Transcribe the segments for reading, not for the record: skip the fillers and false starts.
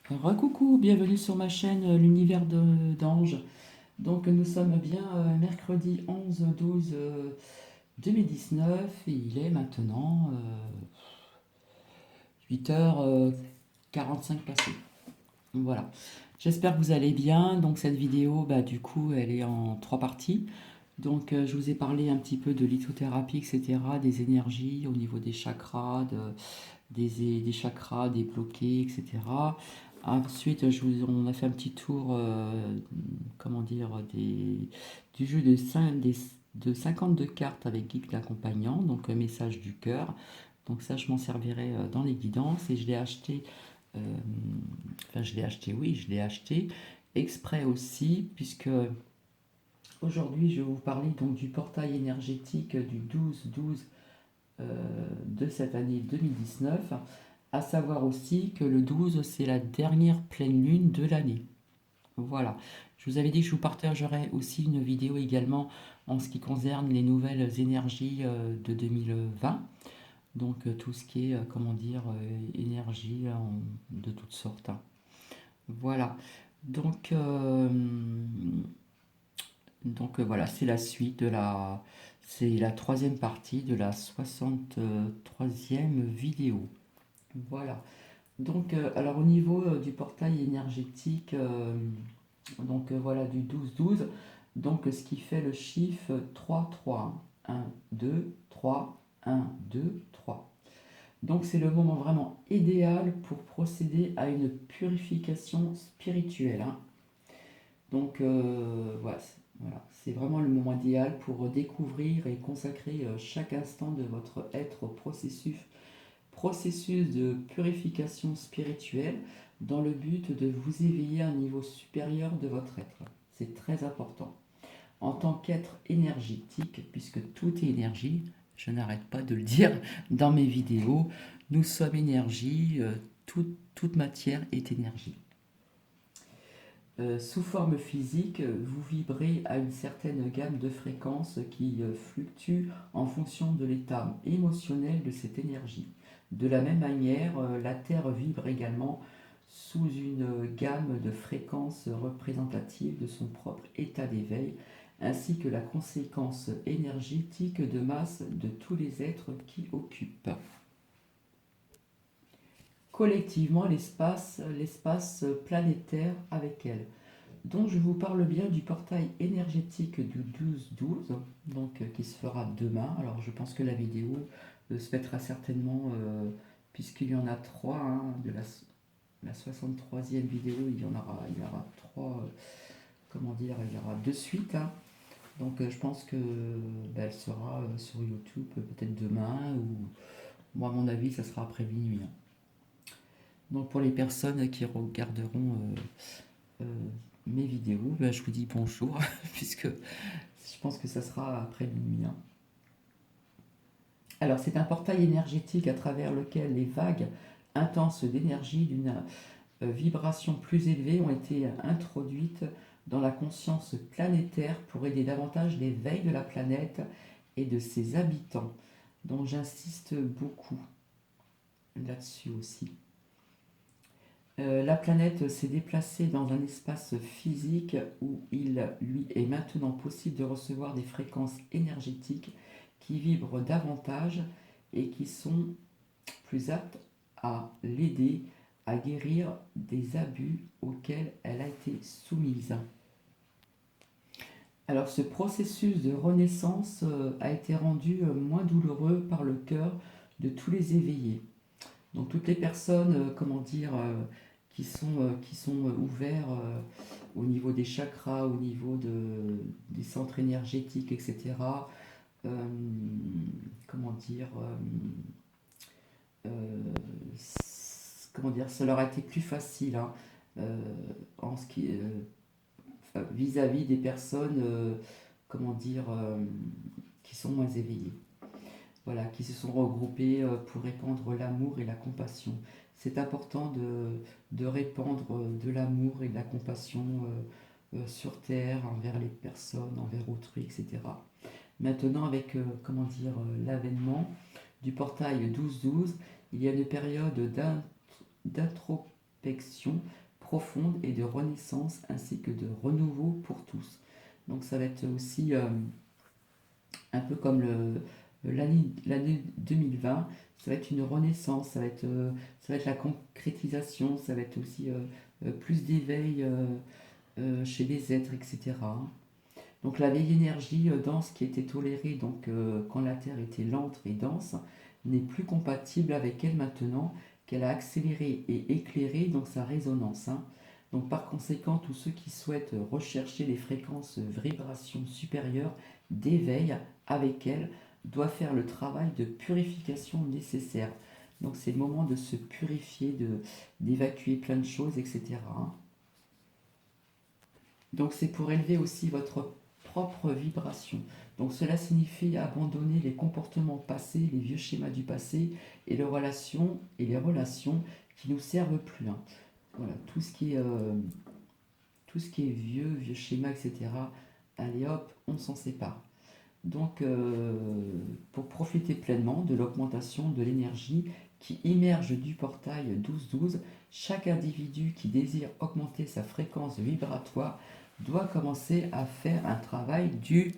Recoucou, bienvenue sur ma chaîne L'Univers d'Ange. Donc nous sommes bien mercredi 11-12 2019 et il est maintenant 8h45 passées. Voilà. J'espère que vous allez bien. Donc cette vidéo, du coup, elle est en trois parties. Donc je vous ai parlé un petit peu de lithothérapie, etc., des énergies au niveau des chakras, des chakras débloqués, etc. Ensuite, on a fait un petit tour, comment dire, du jeu de 52 cartes avec guide l'accompagnant, donc un message du cœur. Donc ça, je m'en servirai dans les guidances et je l'ai acheté, euh, enfin je l'ai acheté, oui, je l'ai acheté exprès aussi, puisque aujourd'hui, je vais vous parler donc du portail énergétique du 12-12 de cette année 2019, à savoir aussi que le 12, c'est la dernière pleine lune de l'année. Voilà. Je vous avais dit que je vous partagerai aussi une vidéo également en ce qui concerne les nouvelles énergies de 2020. Donc tout ce qui est, comment dire, énergie de toutes sortes, hein. Voilà. Donc, voilà, c'est la suite de c'est la troisième partie de la 63e vidéo. Voilà. Donc, alors au niveau du portail énergétique, voilà, du 12-12, donc ce qui fait le chiffre 3-3, 1, 2, 3, 1, 2, 3. Donc c'est le moment vraiment idéal pour procéder à une purification spirituelle, hein. Donc voilà, c'est vraiment le moment idéal pour découvrir et consacrer chaque instant de votre être au processus de purification spirituelle dans le but de vous éveiller à un niveau supérieur de votre être. C'est très important. En tant qu'être énergétique, puisque tout est énergie, je n'arrête pas de le dire dans mes vidéos, nous sommes énergie, toute matière est énergie. Sous forme physique, vous vibrez à une certaine gamme de fréquences qui fluctue en fonction de l'état émotionnel de cette énergie. De la même manière, la Terre vibre également sous une gamme de fréquences représentatives de son propre état d'éveil, ainsi que la conséquence énergétique de masse de tous les êtres qui occupent collectivement l'espace planétaire avec elle. Donc je vous parle bien du portail énergétique du 12-12, donc qui se fera demain. Alors je pense que la vidéo se mettra certainement, puisqu'il y en a trois, hein, de la 63e vidéo, il y aura trois, comment dire, il y aura deux suites, hein. Donc je pense que elle sera sur YouTube peut-être demain, ou moi à mon avis ça sera après minuit, hein. Donc pour les personnes qui regarderont euh, mes vidéos, je vous dis bonjour, puisque je pense que ça sera après minuit, hein. Alors, c'est un portail énergétique à travers lequel les vagues intenses d'énergie d'une vibration plus élevée ont été introduites dans la conscience planétaire pour aider davantage l'éveil de la planète et de ses habitants. Donc, j'insiste beaucoup là-dessus aussi. La planète s'est déplacée dans un espace physique où il lui est maintenant possible de recevoir des fréquences énergétiques qui vibrent davantage et qui sont plus aptes à l'aider à guérir des abus auxquels elle a été soumise. Alors ce processus de renaissance a été rendu moins douloureux par le cœur de tous les éveillés. Donc toutes les personnes, comment dire, qui sont ouverts au niveau des chakras, au niveau des centres énergétiques, etc. euh, comment dire, comment dire, ça leur a été plus facile, hein, en ce qui, vis-à-vis des personnes, comment dire, qui sont moins éveillées. Voilà, qui se sont regroupées pour répandre l'amour et la compassion. C'est important de répandre de l'amour et de la compassion sur Terre, envers les personnes, envers autrui, etc. Maintenant, avec comment dire, l'avènement du portail 12-12, il y a une période d'introspection profonde et de renaissance ainsi que de renouveau pour tous. Donc ça va être aussi un peu comme l'année 2020, ça va être une renaissance, ça va être la concrétisation, ça va être aussi plus d'éveil chez les êtres, etc. Donc la vieille énergie dense qui était tolérée donc, quand la Terre était lente et dense n'est plus compatible avec elle maintenant qu'elle a accéléré et éclairé dans sa résonance, hein. Donc par conséquent, tous ceux qui souhaitent rechercher les fréquences vibrations supérieures d'éveil avec elle doivent faire le travail de purification nécessaire. Donc c'est le moment de se purifier, d'évacuer plein de choses, etc. Donc c'est pour élever aussi votre propre vibration. Donc cela signifie abandonner les comportements passés, les vieux schémas du passé et les relations qui nous servent plus, hein. Voilà, tout ce qui est vieux schéma, etc. Allez hop, on s'en sépare. Donc pour profiter pleinement de l'augmentation de l'énergie qui immerge du portail 12-12, chaque individu qui désire augmenter sa fréquence vibratoire doit commencer à faire un travail du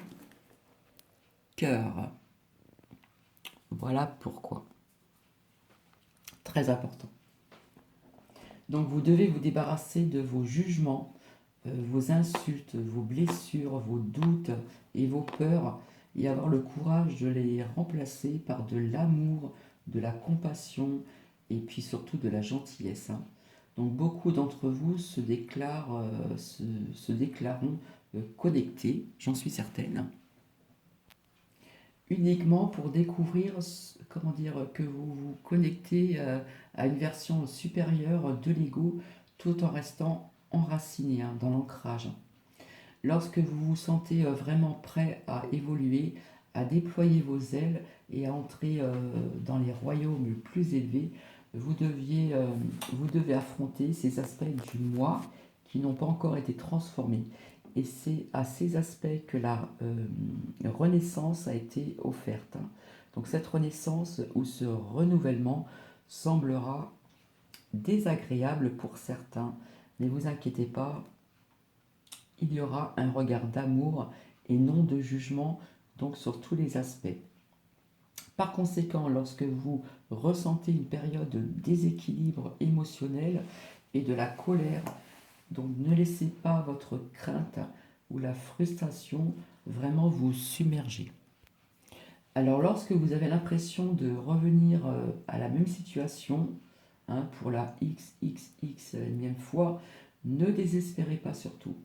cœur. Voilà pourquoi. Très important. Donc vous devez vous débarrasser de vos jugements, vos insultes, vos blessures, vos doutes et vos peurs et avoir le courage de les remplacer par de l'amour, de la compassion et puis surtout de la gentillesse, hein. Donc beaucoup d'entre vous se déclareront connectés, j'en suis certaine, uniquement pour découvrir, comment dire, que vous vous connectez à une version supérieure de l'ego tout en restant enraciné, hein, dans l'ancrage. Lorsque vous vous sentez vraiment prêt à évoluer, à déployer vos ailes et à entrer dans les royaumes plus élevés, vous devez affronter ces aspects du moi qui n'ont pas encore été transformés. Et c'est à ces aspects que la renaissance a été offerte, hein. Donc cette renaissance ou ce renouvellement semblera désagréable pour certains, mais vous inquiétez pas, il y aura un regard d'amour et non de jugement, donc sur tous les aspects. Par conséquent, lorsque vous ressentez une période de déséquilibre émotionnel et de la colère, donc ne laissez pas votre crainte ou la frustration vraiment vous submerger. Alors lorsque vous avez l'impression de revenir à la même situation, hein, pour la XXXème fois, ne désespérez pas surtout.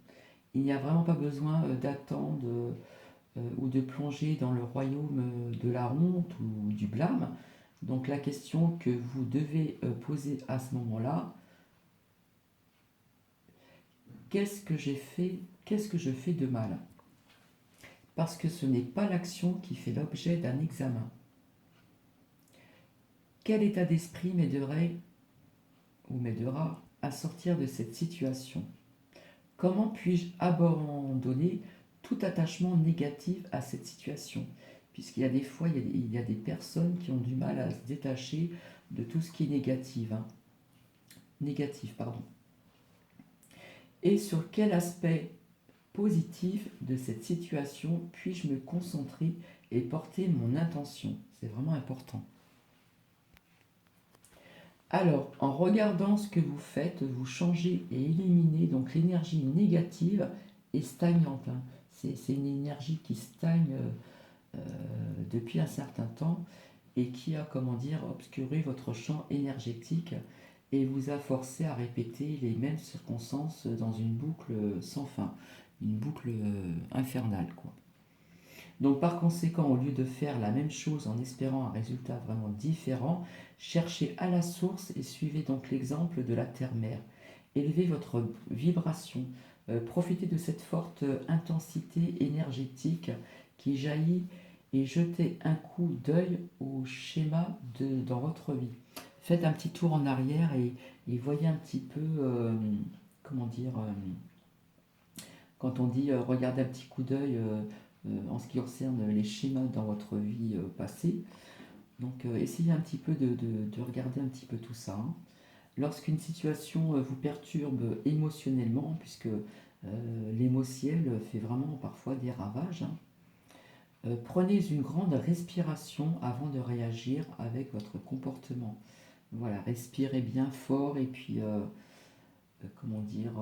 Il n'y a vraiment pas besoin d'attendre ou de plonger dans le royaume de la honte ou du blâme. Donc la question que vous devez poser à ce moment-là, qu'est-ce que j'ai fait, qu'est-ce que je fais de mal? Parce que ce n'est pas l'action qui fait l'objet d'un examen. Quel état d'esprit m'aiderait ou m'aidera à sortir de cette situation? Comment puis-je abandonner tout attachement négatif à cette situation? Puisqu'il y a des fois, il y a des personnes qui ont du mal à se détacher de tout ce qui est négatif, hein. Négatif, pardon. Et sur quel aspect positif de cette situation puis-je me concentrer et porter mon intention? C'est vraiment important. Alors, en regardant ce que vous faites, vous changez et éliminez donc l'énergie négative et stagnante, hein. C'est une énergie qui stagne depuis un certain temps et qui a, comment dire, obscuré votre champ énergétique et vous a forcé à répéter les mêmes circonstances dans une boucle sans fin, une boucle infernale, quoi. Donc par conséquent, au lieu de faire la même chose en espérant un résultat vraiment différent, cherchez à la source et suivez donc l'exemple de la terre-mère. Élevez votre vibration, profitez de cette forte intensité énergétique qui jaillit et jetez un coup d'œil au schéma dans votre vie. Faites un petit tour en arrière et voyez un petit peu, comment dire, quand on dit regardez un petit coup d'œil en ce qui concerne les schémas dans votre vie passée. Donc essayez un petit peu de regarder un petit peu tout ça, hein. Lorsqu'une situation vous perturbe émotionnellement, puisque l'émotiel fait vraiment parfois des ravages, hein, prenez une grande respiration avant de réagir avec votre comportement. Voilà, respirez bien fort et puis, comment dire,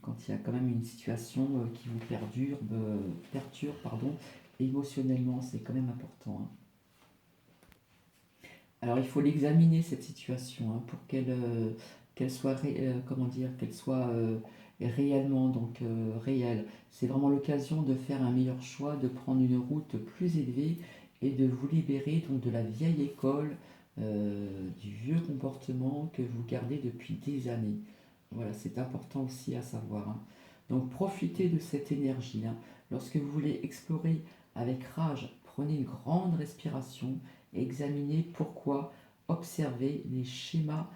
quand il y a quand même une situation qui vous perturbe, pardon, émotionnellement, c'est quand même important, hein. Alors il faut l'examiner cette situation, hein, pour qu'elle soit, comment dire, qu'elle soit réellement donc réelle. C'est vraiment l'occasion de faire un meilleur choix, de prendre une route plus élevée et de vous libérer donc de la vieille école, du vieux comportement que vous gardez depuis des années. Voilà, c'est important aussi à savoir, hein. Donc profitez de cette énergie, hein. Lorsque vous voulez explorer avec rage, prenez une grande respiration, examinez pourquoi, observez les schémas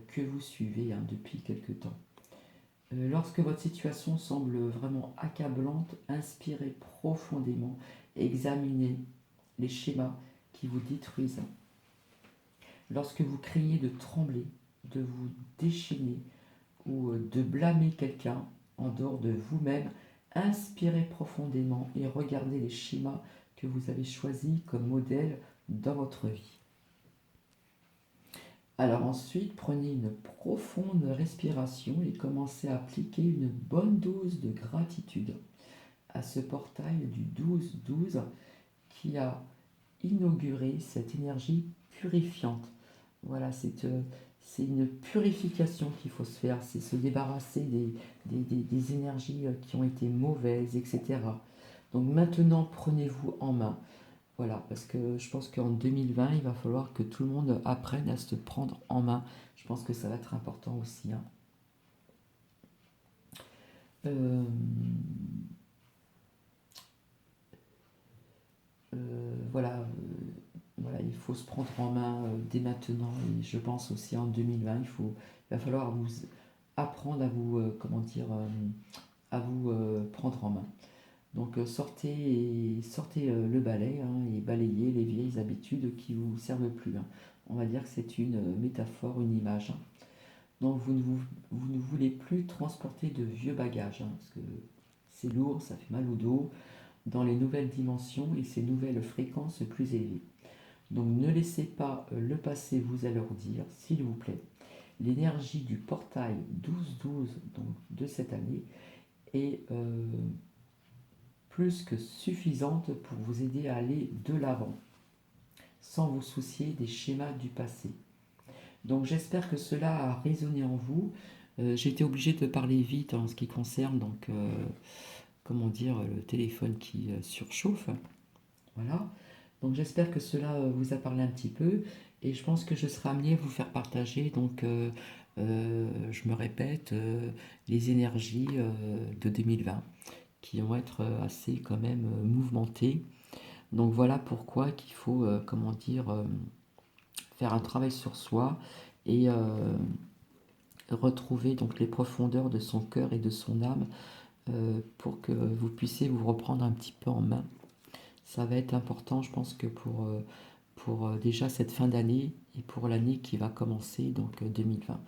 que vous suivez, hein, depuis quelque temps. Lorsque votre situation semble vraiment accablante, inspirez profondément, examinez les schémas qui vous détruisent. Lorsque vous craignez de trembler, de vous déchaîner ou de blâmer quelqu'un en dehors de vous-même, inspirez profondément et regardez les schémas que vous avez choisis comme modèle dans votre vie. Alors ensuite, prenez une profonde respiration et commencez à appliquer une bonne dose de gratitude à ce portail du 12-12 qui a inauguré cette énergie purifiante. Voilà, c'est une purification qu'il faut se faire, c'est se débarrasser des énergies qui ont été mauvaises, etc. Donc maintenant, prenez-vous en main. Voilà, parce que je pense qu'en 2020, il va falloir que tout le monde apprenne à se prendre en main. Je pense que ça va être important aussi, hein. Euh, voilà, voilà, il faut se prendre en main dès maintenant. Et je pense aussi en 2020, il va falloir vous apprendre à vous, comment dire, à vous prendre en main. Donc sortez le balai, hein, et balayez les vieilles habitudes qui ne vous servent plus, hein. On va dire que c'est une métaphore, une image, hein. Donc vous ne voulez plus transporter de vieux bagages, hein, parce que c'est lourd, ça fait mal au dos, dans les nouvelles dimensions et ces nouvelles fréquences plus élevées. Donc ne laissez pas le passé vous alourdir, s'il vous plaît. L'énergie du portail 12-12 donc, de cette année est plus que suffisante pour vous aider à aller de l'avant, sans vous soucier des schémas du passé. Donc j'espère que cela a résonné en vous. J'ai été obligé de parler vite en ce qui concerne donc comment dire le téléphone qui surchauffe. Voilà. Donc j'espère que cela vous a parlé un petit peu et je pense que je serai amené à vous faire partager donc je me répète les énergies de 2020 qui vont être assez quand même mouvementées. Donc voilà pourquoi qu'il faut comment dire faire un travail sur soi et retrouver donc les profondeurs de son cœur et de son âme pour que vous puissiez vous reprendre un petit peu en main. Ça va être important, je pense que pour déjà cette fin d'année et pour l'année qui va commencer, donc 2020.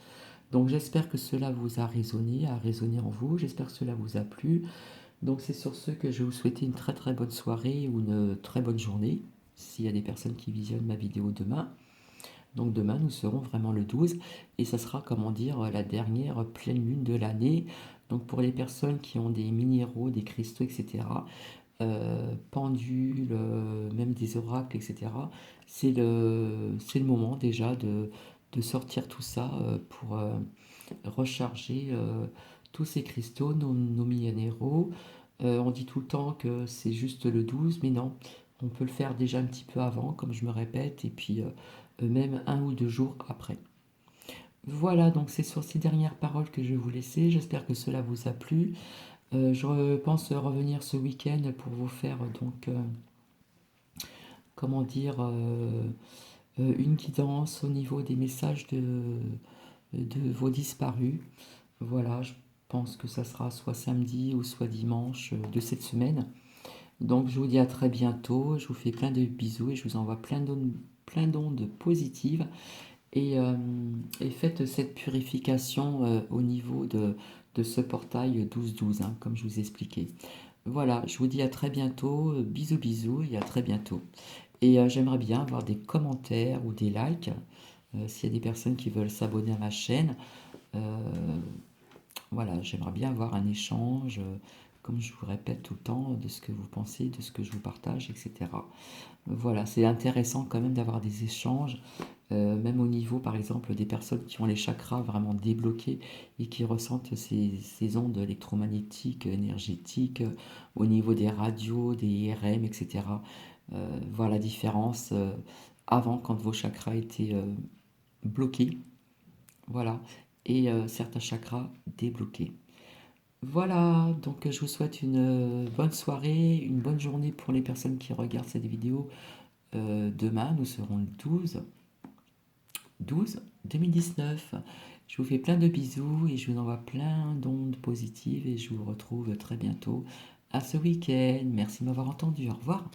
Donc j'espère que cela vous a résonné en vous, j'espère que cela vous a plu. Donc c'est sur ce que je vais vous souhaiter une très très bonne soirée ou une très bonne journée, s'il y a des personnes qui visionnent ma vidéo demain. Donc demain, nous serons vraiment le 12 et ça sera, comment dire, la dernière pleine lune de l'année. Donc pour les personnes qui ont des minéraux, des cristaux, etc., pendules, même des oracles, etc., c'est le moment déjà de sortir tout ça pour recharger tous ces cristaux, nos minéraux. On dit tout le temps que c'est juste le 12, mais non, on peut le faire déjà un petit peu avant, comme je me répète, et puis même 1 ou 2 jours après. Voilà, donc c'est sur ces dernières paroles que je vais vous laisser. J'espère que cela vous a plu. Je pense revenir ce week-end pour vous faire donc, comment dire, une guidance au niveau des messages de vos disparus. Voilà, je pense que ça sera soit samedi ou soit dimanche de cette semaine. Donc je vous dis à très bientôt, je vous fais plein de bisous et je vous envoie plein d'ondes positives et faites cette purification au niveau de ce portail 12-12, hein, comme je vous ai expliqué. Voilà, je vous dis à très bientôt, bisous bisous et à très bientôt. Et j'aimerais bien avoir des commentaires ou des likes, s'il y a des personnes qui veulent s'abonner à ma chaîne. Euh, voilà, j'aimerais bien avoir un échange, comme je vous répète tout le temps, de ce que vous pensez, de ce que je vous partage, etc. Voilà, c'est intéressant quand même d'avoir des échanges, même au niveau, par exemple, des personnes qui ont les chakras vraiment débloqués et qui ressentent ces ondes électromagnétiques, énergétiques, au niveau des radios, des IRM, etc. Voir la différence avant, quand vos chakras étaient bloqués, voilà, et certains chakras débloqués. Voilà, donc je vous souhaite une bonne soirée, une bonne journée pour les personnes qui regardent cette vidéo. Demain, nous serons le 12 2019. Je vous fais plein de bisous et je vous envoie plein d'ondes positives et je vous retrouve très bientôt à ce week-end. Merci de m'avoir entendu. Au revoir.